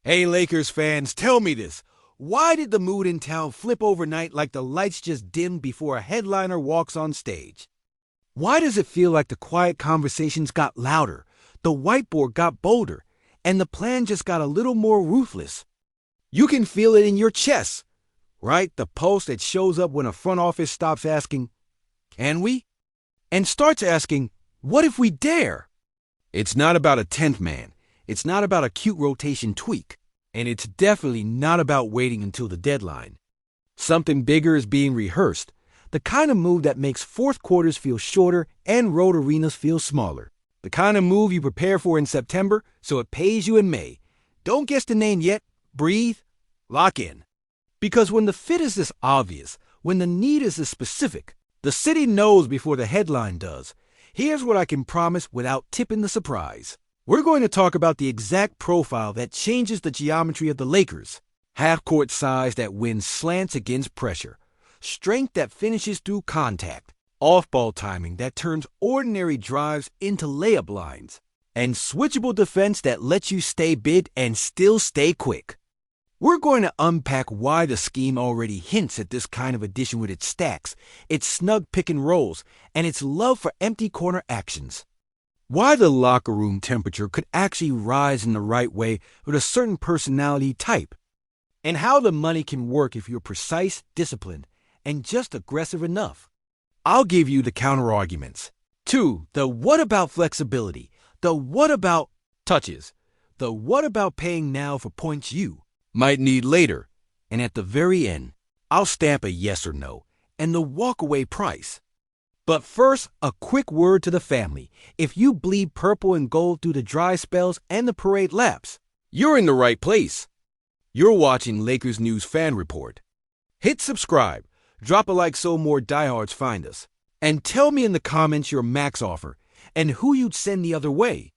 Hey Lakers fans, tell me this. Why did the mood in town flip overnight like the lights just dimmed before a headliner walks on stage? Why does it feel like the quiet conversations got louder, the whiteboard got bolder, and the plan just got a little more ruthless? You can feel it in your chest, right? The pulse that shows up when a front office stops asking, "Can we?" and starts asking, "What if we dare?" It's not about a 10th man. It's not about a cute rotation tweak. And it's definitely not about waiting until the deadline. Something bigger is being rehearsed. The kind of move that makes fourth quarters feel shorter and road arenas feel smaller. The kind of move you prepare for in September so it pays you in May. Don't guess the name yet. Breathe. Lock in. Because when the fit is this obvious, when the need is this specific, the city knows before the headline does. Here's what I can promise without tipping the surprise. We're going to talk about the exact profile that changes the geometry of the Lakers. Half-court size that wins slants against pressure. Strength that finishes through contact. Off-ball timing that turns ordinary drives into layup lines. And switchable defense that lets you stay big and still stay quick. We're going to unpack why the scheme already hints at this kind of addition with its stacks, its snug pick and rolls, and its love for empty corner actions. Why the locker room temperature could actually rise in the right way with a certain personality type. And how the money can work if you're precise, disciplined, and just aggressive enough. I'll give you the counter-arguments. 2. The what about flexibility. The what about touches. The what about paying now for points you might need later. And at the very end, I'll stamp a yes or no and the walkaway price. But first, a quick word to the family. If you bleed purple and gold through the dry spells and the parade laps, you're in the right place. You're watching Lakers News Fan Report. Hit subscribe, drop a like so more diehards find us, and tell me in the comments your max offer and who you'd send the other way.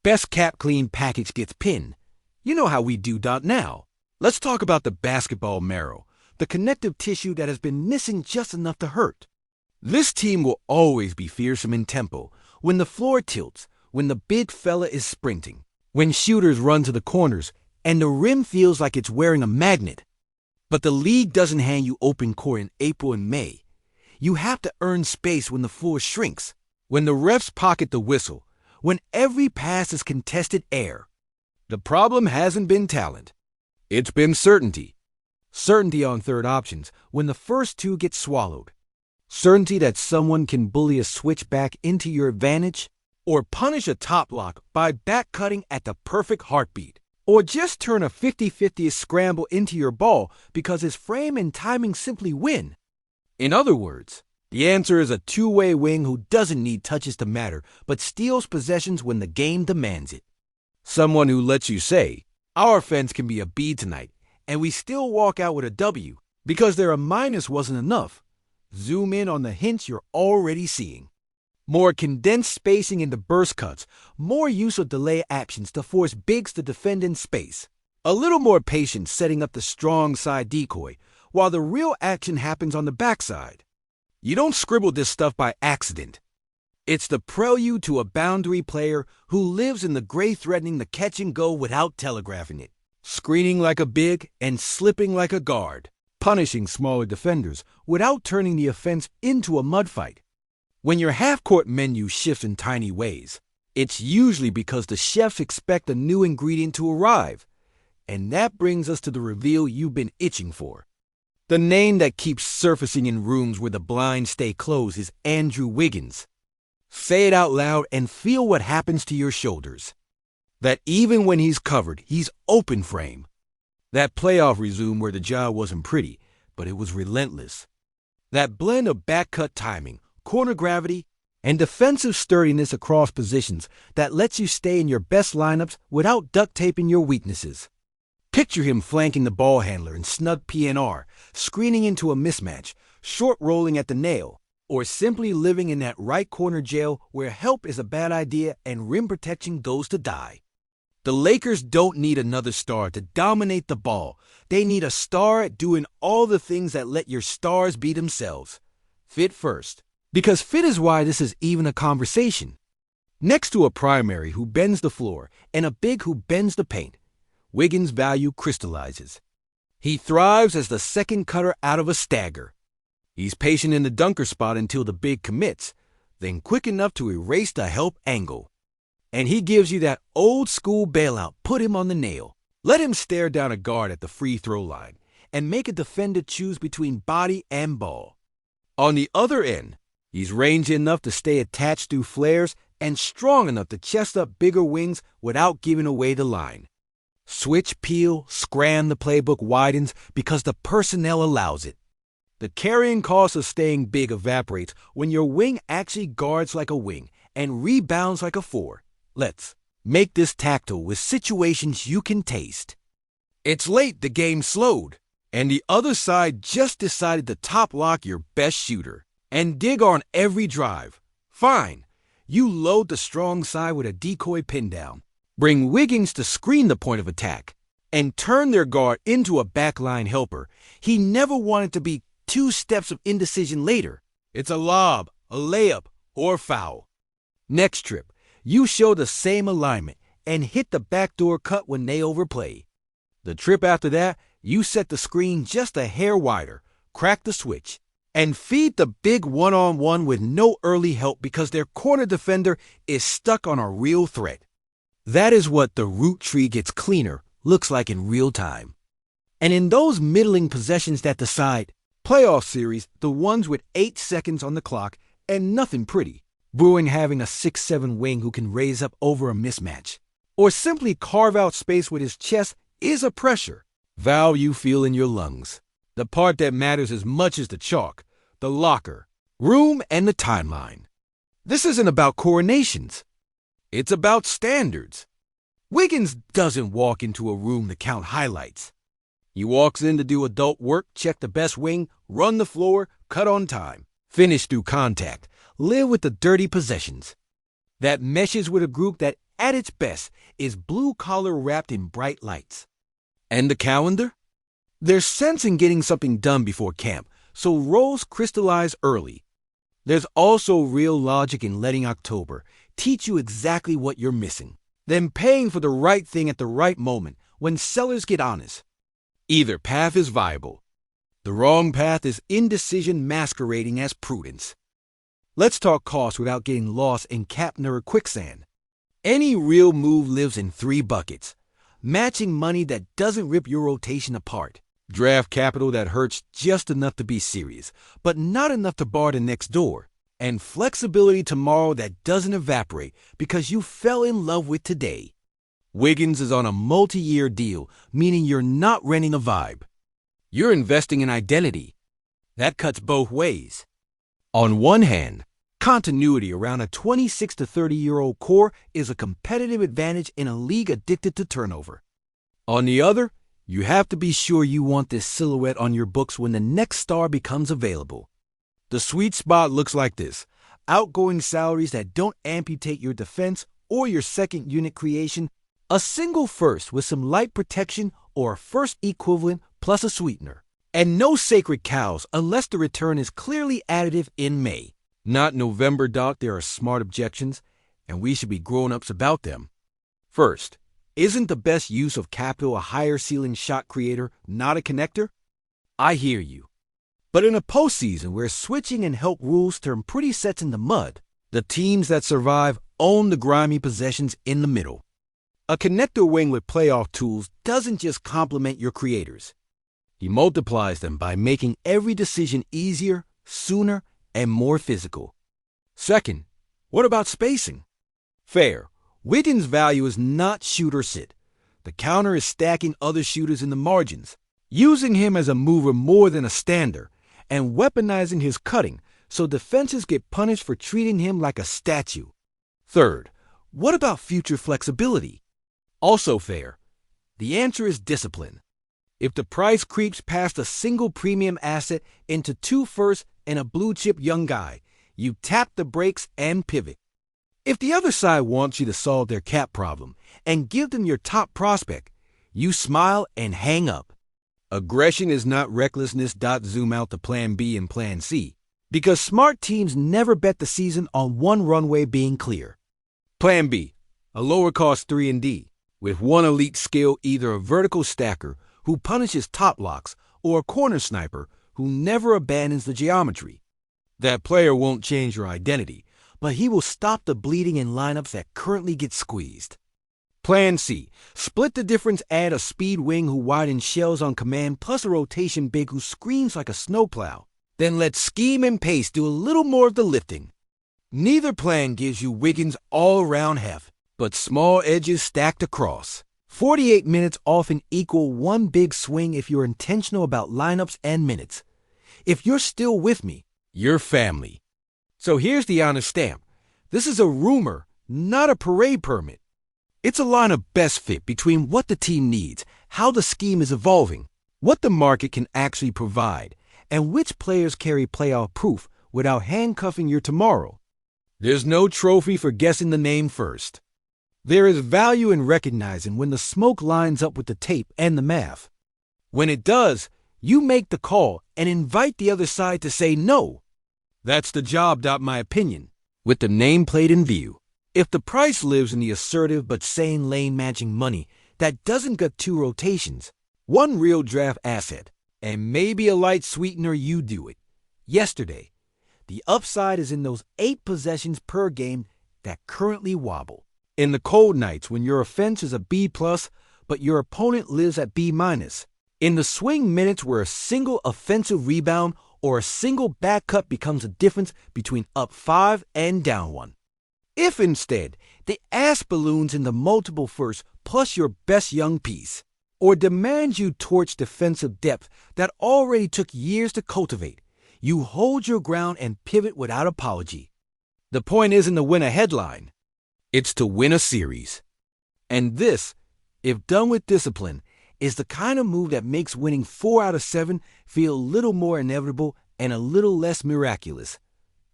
Best cap clean package gets pinned. You know how we do. Now, let's talk about the basketball marrow, the connective tissue that has been missing just enough to hurt. This team will always be fearsome in tempo, when the floor tilts, when the big fella is sprinting, when shooters run to the corners, and the rim feels like it's wearing a magnet. But the league doesn't hand you open court in April and May. You have to earn space when the floor shrinks, when the refs pocket the whistle, when every pass is contested air. The problem hasn't been talent. It's been certainty. Certainty on third options when the first two get swallowed. Certainty that someone can bully a switch back into your advantage, or punish a top block by back cutting at the perfect heartbeat, or just turn a 50-50 scramble into your ball because his frame and timing simply win. In other words, the answer is a two-way wing who doesn't need touches to matter, but steals possessions when the game demands it. Someone who lets you say, our offense can be a B tonight, and we still walk out with a W, because their minus wasn't enough. Zoom in on the hints you're already seeing. More condensed spacing into burst cuts, more use of delay actions to force bigs to defend in space. A little more patience setting up the strong side decoy, while the real action happens on the backside. You don't scribble this stuff by accident. It's the prelude to a boundary player who lives in the gray threatening the catch and go without telegraphing it. Screening like a big and slipping like a guard. Punishing smaller defenders without turning the offense into a mud fight. When your half-court menu shifts in tiny ways, it's usually because the chefs expect a new ingredient to arrive. And that brings us to the reveal you've been itching for. The name that keeps surfacing in rooms where the blinds stay closed is Andrew Wiggins. Say it out loud and feel what happens to your shoulders. That even when he's covered, he's open frame. That playoff resume where the job wasn't pretty, but it was relentless. That blend of back cut timing, corner gravity, and defensive sturdiness across positions that lets you stay in your best lineups without duct taping your weaknesses. Picture him flanking the ball handler in snug PNR, screening into a mismatch, short rolling at the nail, or simply living in that right corner jail where help is a bad idea and rim protection goes to die. The Lakers don't need another star to dominate the ball. They need a star at doing all the things that let your stars be themselves. Fit first. Because fit is why this is even a conversation. Next to a primary who bends the floor and a big who bends the paint, Wiggins' value crystallizes. He thrives as the second cutter out of a stagger. He's patient in the dunker spot until the big commits, then quick enough to erase the help angle. And he gives you that old-school bailout, put him on the nail. Let him stare down a guard at the free throw line and make a defender choose between body and ball. On the other end, he's rangy enough to stay attached through flares and strong enough to chest up bigger wings without giving away the line. Switch, peel, scram, the playbook widens because the personnel allows it. The carrying cost of staying big evaporates when your wing actually guards like a wing and rebounds like a 4. Let's make this tactile with situations you can taste. It's late, the game slowed, and the other side just decided to top lock your best shooter and dig on every drive. Fine, you load the strong side with a decoy pin down. Bring Wiggins to screen the point of attack and turn their guard into a backline helper. He never wanted to be 2 steps of indecision later. It's a lob, a layup, or foul. Next trip, you show the same alignment and hit the backdoor cut when they overplay. The trip after that, you set the screen just a hair wider, crack the switch, and feed the big one-on-one with no early help because their corner defender is stuck on a real threat. That is what the root tree gets cleaner looks like in real time. And in those middling possessions that decide, playoff series, the ones with 8 seconds on the clock and nothing pretty, Bruin having a 6'7" wing who can raise up over a mismatch, or simply carve out space with his chest is a pressure valve you feel in your lungs. The part that matters as much as the chalk, the locker, room, and the timeline. This isn't about coronations. It's about standards. Wiggins doesn't walk into a room to count highlights. He walks in to do adult work, check the best wing, run the floor, cut on time, finish through contact, live with the dirty possessions. That meshes with a group that, at its best, is blue-collar wrapped in bright lights. And the calendar? There's sense in getting something done before camp, so roles crystallize early. There's also real logic in letting October teach you exactly what you're missing, then paying for the right thing at the right moment when sellers get honest. Either path is viable. The wrong path is indecision masquerading as prudence. Let's talk cost without getting lost in cap nerd quicksand. Any real move lives in 3 buckets. Matching money that doesn't rip your rotation apart. Draft capital that hurts just enough to be serious, but not enough to bar the next door. And flexibility tomorrow that doesn't evaporate because you fell in love with today. Wiggins is on a multi-year deal, meaning you're not renting a vibe. You're investing in identity. That cuts both ways. On one hand, continuity around a 26 to 30-year-old core is a competitive advantage in a league addicted to turnover. On the other, you have to be sure you want this silhouette on your books when the next star becomes available. The sweet spot looks like this: outgoing salaries that don't amputate your defense or your second unit creation, a single first with some light protection or a first equivalent plus a sweetener, and no sacred cows unless the return is clearly additive in May. Not November, Doc. There are smart objections, and we should be grown-ups about them. First, isn't the best use of capital a higher ceiling shot creator, not a connector? I hear you. But in a postseason where switching and help rules turn pretty sets into mud, the teams that survive own the grimy possessions in the middle. A connector wing with playoff tools doesn't just complement your creators. He multiplies them by making every decision easier, sooner, and more physical. Second, what about spacing? Fair. Wiggins' value is not shoot or sit. The counter is stacking other shooters in the margins, using him as a mover more than a stander, and weaponizing his cutting so defenses get punished for treating him like a statue. Third, what about future flexibility? Also fair. The answer is discipline. If the price creeps past a single premium asset into 2 firsts and a blue-chip young guy, you tap the brakes and pivot. If the other side wants you to solve their cap problem and give them your top prospect, you smile and hang up. Aggression is not recklessness. Zoom out to plan B and plan C, because smart teams never bet the season on one runway being clear. Plan B, a lower cost 3 and D. with one elite skill, either a vertical stacker who punishes top locks or a corner sniper who never abandons the geometry. That player won't change your identity, but he will stop the bleeding in lineups that currently get squeezed. Plan C. Split the difference, add a speed wing who widens shells on command plus a rotation big who screams like a snowplow. Then let scheme and pace do a little more of the lifting. Neither plan gives you Wiggins all-around heft, but small edges stacked across. 48 minutes often equal one big swing if you're intentional about lineups and minutes. If you're still with me, you're family. So here's the honest stamp. This is a rumor, not a parade permit. It's a line of best fit between what the team needs, how the scheme is evolving, what the market can actually provide, and which players carry playoff proof without handcuffing your tomorrow. There's no trophy for guessing the name first. There is value in recognizing when the smoke lines up with the tape and the math. When it does, you make the call and invite the other side to say no. That's the job. My opinion, with the nameplate in view. If the price lives in the assertive but sane lane matching money that doesn't get two rotations, one real draft asset, and maybe a light sweetener, you do it. Yesterday, the upside is in those 8 possessions per game that currently wobble. In the cold nights when your offense is a B+, but your opponent lives at B-. In the swing minutes where a single offensive rebound or a single back cut becomes a difference between up 5 and down 1. If instead the ass balloons in the multiple first plus your best young piece, or demands you torch defensive depth that already took years to cultivate, you hold your ground and pivot without apology. The point isn't to win a headline. It's to win a series. And this, if done with discipline, is the kind of move that makes winning 4 out of 7 feel a little more inevitable and a little less miraculous.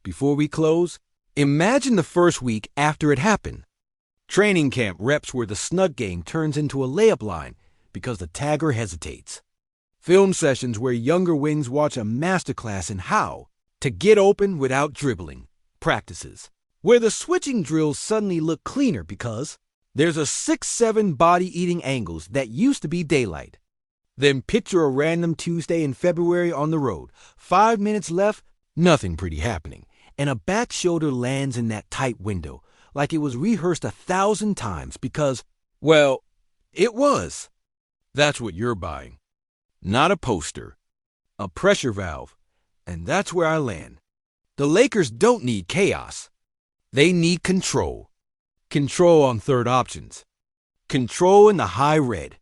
Before we close, imagine the first week after it happened. Training camp reps where the snug game turns into a layup line because the tagger hesitates. Film sessions where younger wings watch a masterclass in how to get open without dribbling. Practices where the switching drills suddenly look cleaner because there's a 6-7 body-eating angles that used to be daylight. Then picture a random Tuesday in February on the road. 5 minutes left, nothing pretty happening, and a back shoulder lands in that tight window like it was rehearsed 1,000 times because, well, it was. That's what you're buying. Not a poster, a pressure valve, and that's where I land. The Lakers don't need chaos. They need control. Control on third options. Control in the high red.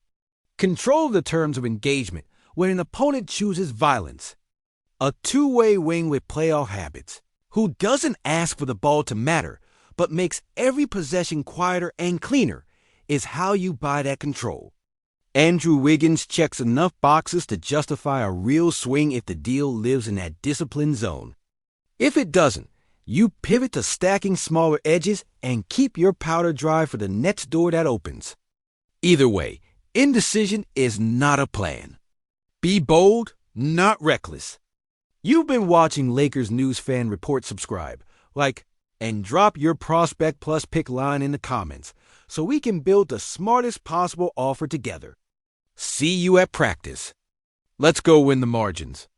Control the terms of engagement when an opponent chooses violence. A two-way wing with playoff habits, who doesn't ask for the ball to matter, but makes every possession quieter and cleaner, is how you buy that control. Andrew Wiggins checks enough boxes to justify a real swing if the deal lives in that disciplined zone. If it doesn't, you pivot to stacking smaller edges and keep your powder dry for the next door that opens. Either way, indecision is not a plan. Be bold, not reckless. You've been watching Lakers News Fan Report. Subscribe, like, and drop your prospect plus pick line in the comments so we can build the smartest possible offer together. See you at practice. Let's go win the margins.